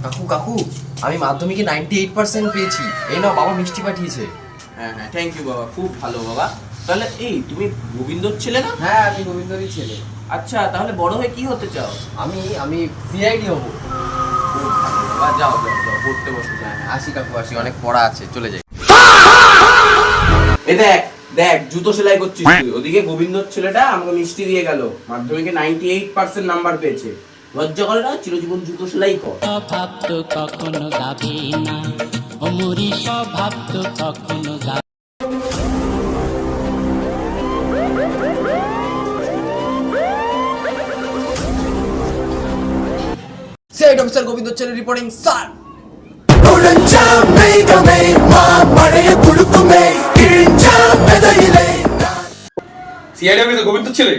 কাকু কাকু আমি মাধ্যমিকে 98% পেয়েছি। এই নাও বাবা মিষ্টি পাঠিয়েছে। হ্যাঁ হ্যাঁ, থ্যাংক ইউ বাবা, খুব ভালো বাবা। তাহলে এই তুমি গোবিন্দর ছেলে না? হ্যাঁ আমি গোবিন্দরই ছেলে। আচ্ছা, তাহলে বড় হয়ে কি হতে চাও? আমি আমি সিআইডি হব। খুব ভালো বাবা, যাও যাও যাও, পড়তে বসো। হ্যাঁ আসি কাকু আসি, অনেক পড়া আছে, চলে যাই। এ দেখ দেখ, জুতো সেলাই করছিস তুই, ওদিকে গোবিন্দর ছেলেটা আমাকে মিষ্টি দিয়ে গেল, মাধ্যমিকে 98% নাম্বার পেয়েছে। লজ্জা করে না? চিরজীবন জুতো সেলাই কর। স্বভাব তো কখনো যাবে না, অমরি স্বভাব তো কখনো যাবে। সিআইডি অফিসার গোবিন্দর ছেলে রিপোর্টিং স্যার। সিআইডি অফিসে গোবিন্দ ছেলে